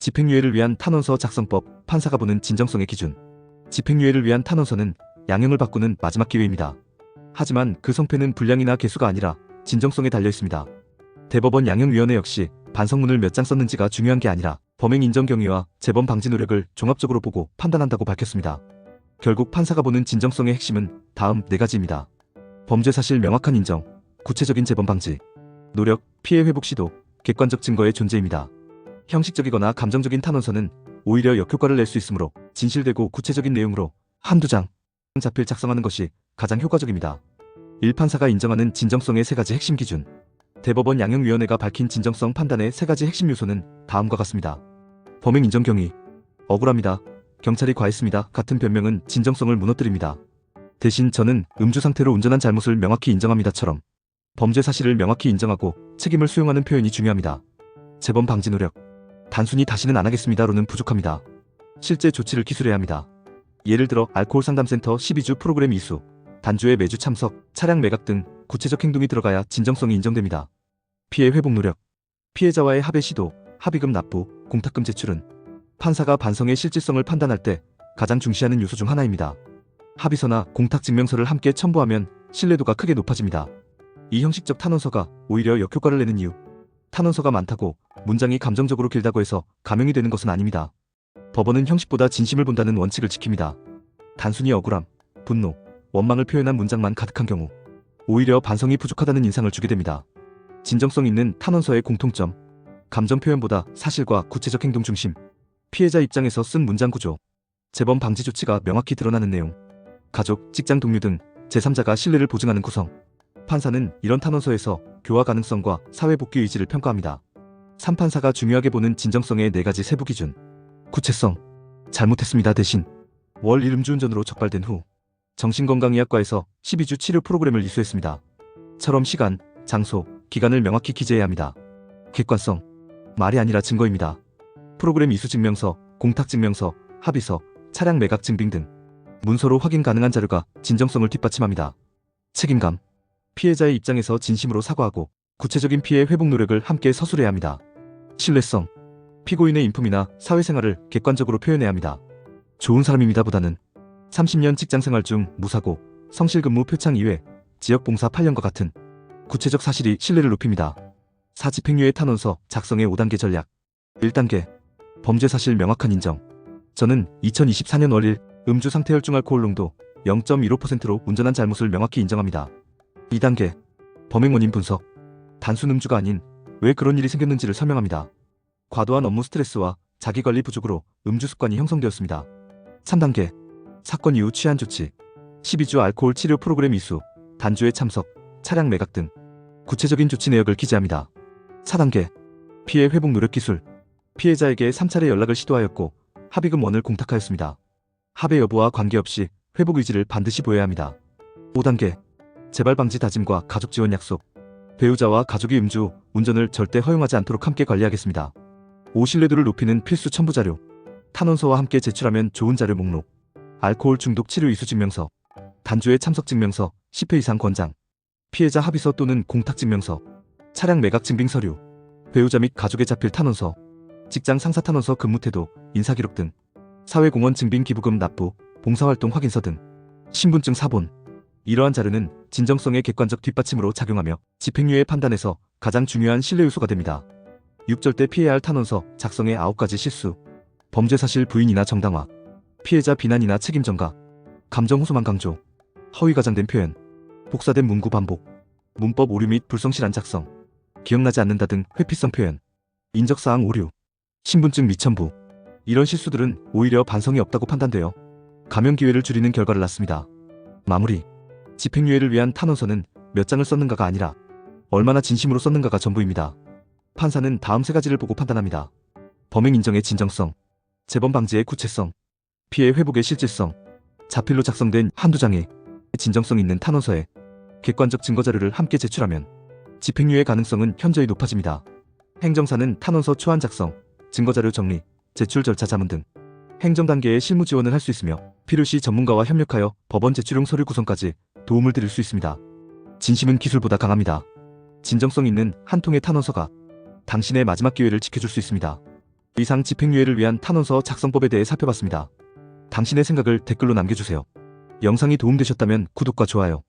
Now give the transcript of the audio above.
집행유예를 위한 탄원서 작성법, 판사가 보는 진정성의 기준. 집행유예를 위한 탄원서는 양형을 바꾸는 마지막 기회입니다. 하지만 그 성패는 분량이나 개수가 아니라 진정성에 달려 있습니다. 대법원 양형위원회 역시 반성문을 몇 장 썼는지가 중요한 게 아니라 범행 인정 경위와 재범 방지 노력을 종합적으로 보고 판단한다고 밝혔습니다. 결국 판사가 보는 진정성의 핵심은 다음 4가지입니다. 범죄 사실 명확한 인정, 구체적인 재범 방지, 노력, 피해 회복 시도, 객관적 증거의 존재입니다. 형식적이거나 감정적인 탄원서는 오히려 역효과를 낼 수 있으므로 진실되고 구체적인 내용으로 한두 장 자필 작성하는 것이 가장 효과적입니다. 1판사가 인정하는 진정성의 3가지 핵심 기준. 대법원 양형위원회가 밝힌 진정성 판단의 3가지 핵심 요소는 다음과 같습니다. 범행 인정 경위. 억울합니다. 경찰이 과했습니다. 같은 변명은 진정성을 무너뜨립니다. 대신 저는 음주 상태로 운전한 잘못을 명확히 인정합니다처럼 범죄 사실을 명확히 인정하고 책임을 수용하는 표현이 중요합니다. 재범 방지 노력. 단순히 다시는 안 하겠습니다로는 부족합니다. 실제 조치를 기술해야 합니다. 예를 들어 알코올 상담센터 12주 프로그램 이수, 단주에 매주 참석, 차량 매각 등 구체적 행동이 들어가야 진정성이 인정됩니다. 피해 회복 노력. 피해자와의 합의 시도, 합의금 납부, 공탁금 제출은 판사가 반성의 실질성을 판단할 때 가장 중시하는 요소 중 하나입니다. 합의서나 공탁증명서를 함께 첨부하면 신뢰도가 크게 높아집니다. 이 형식적 탄원서가 오히려 역효과를 내는 이유. 탄원서가 많다고 문장이 감정적으로 길다고 해서 감형이 되는 것은 아닙니다. 법원은 형식보다 진심을 본다는 원칙을 지킵니다. 단순히 억울함, 분노, 원망을 표현한 문장만 가득한 경우 오히려 반성이 부족하다는 인상을 주게 됩니다. 진정성 있는 탄원서의 공통점. 감정 표현보다 사실과 구체적 행동 중심. 피해자 입장에서 쓴 문장 구조. 재범 방지 조치가 명확히 드러나는 내용. 가족, 직장 동료 등 제3자가 신뢰를 보증하는 구성. 판사는 이런 탄원서에서 교화 가능성과 사회복귀 의지를 평가합니다. 3판사가 중요하게 보는 진정성의 4가지 세부 기준. 구체성. 잘못했습니다 대신 월 1음주운전으로 적발된 후 정신건강의학과에서 12주 치료 프로그램을 이수했습니다. 처럼 시간, 장소, 기간을 명확히 기재해야 합니다. 객관성. 말이 아니라 증거입니다. 프로그램 이수 증명서, 공탁 증명서, 합의서, 차량 매각 증빙 등 문서로 확인 가능한 자료가 진정성을 뒷받침합니다. 책임감. 피해자의 입장에서 진심으로 사과하고 구체적인 피해 회복 노력을 함께 서술해야 합니다. 신뢰성. 피고인의 인품이나 사회생활을 객관적으로 표현해야 합니다. 좋은 사람입니다 보다는 30년 직장생활 중 무사고, 성실근무 표창 이외, 지역봉사 8년과 같은 구체적 사실이 신뢰를 높입니다. 4집행유예 탄원서 작성의 5단계 전략. 1단계. 범죄 사실 명확한 인정. 저는 2024년 월 1 음주 상태 혈중 알코올 농도 0.15%로 운전한 잘못을 명확히 인정합니다. 2단계. 범행 원인 분석. 단순 음주가 아닌 왜 그런 일이 생겼는지를 설명합니다. 과도한 업무 스트레스와 자기관리 부족으로 음주 습관이 형성되었습니다. 3단계. 사건 이후 취한 조치. 12주 알코올 치료 프로그램 이수, 단주에 참석, 차량 매각 등 구체적인 조치 내역을 기재합니다. 4단계. 피해 회복 노력 기술. 피해자에게 3차례 연락을 시도하였고 합의금 원을 공탁하였습니다. 합의 여부와 관계없이 회복 의지를 반드시 보여야 합니다. 5단계. 재발 방지 다짐과 가족 지원 약속. 배우자와 가족이 음주, 운전을 절대 허용하지 않도록 함께 관리하겠습니다. 5. 신뢰도를 높이는 필수 첨부 자료. 탄원서와 함께 제출하면 좋은 자료 목록. 알코올 중독 치료 이수 증명서, 단주에 참석 증명서, 10회 이상 권장, 피해자 합의서 또는 공탁 증명서, 차량 매각 증빙 서류, 배우자 및 가족의 자필 탄원서, 직장 상사 탄원서 근무 태도, 인사기록 등, 사회공헌 증빙 기부금 납부, 봉사활동 확인서 등, 신분증 사본. 이러한 자료는 진정성의 객관적 뒷받침으로 작용하며 집행유예 판단에서 가장 중요한 신뢰 요소가 됩니다. 6. 절대 피해야 할 탄원서 작성의 9가지 실수. 범죄 사실 부인이나 정당화, 피해자 비난이나 책임 전가, 감정 호소만 강조, 허위 과장된 표현, 복사된 문구 반복, 문법 오류 및 불성실한 작성, 기억나지 않는다 등 회피성 표현, 인적사항 오류, 신분증 미첨부. 이런 실수들은 오히려 반성이 없다고 판단되어 감형 기회를 줄이는 결과를 낳습니다. 마무리. 집행유예를 위한 탄원서는 몇 장을 썼는가가 아니라 얼마나 진심으로 썼는가가 전부입니다. 판사는 다음 3가지를 보고 판단합니다. 범행 인정의 진정성, 재범 방지의 구체성, 피해 회복의 실질성. 자필로 작성된 한두 장의 진정성 있는 탄원서에 객관적 증거자료를 함께 제출하면 집행유예 가능성은 현저히 높아집니다. 행정사는 탄원서 초안 작성, 증거자료 정리, 제출 절차 자문 등 행정 단계의 실무 지원을 할 수 있으며 필요시 전문가와 협력하여 법원 제출용 서류 구성까지 도움을 드릴 수 있습니다. 진심은 기술보다 강합니다. 진정성 있는 한 통의 탄원서가 당신의 마지막 기회를 지켜줄 수 있습니다. 이상 집행유예를 위한 탄원서 작성법에 대해 살펴봤습니다. 당신의 생각을 댓글로 남겨주세요. 영상이 도움되셨다면 구독과 좋아요,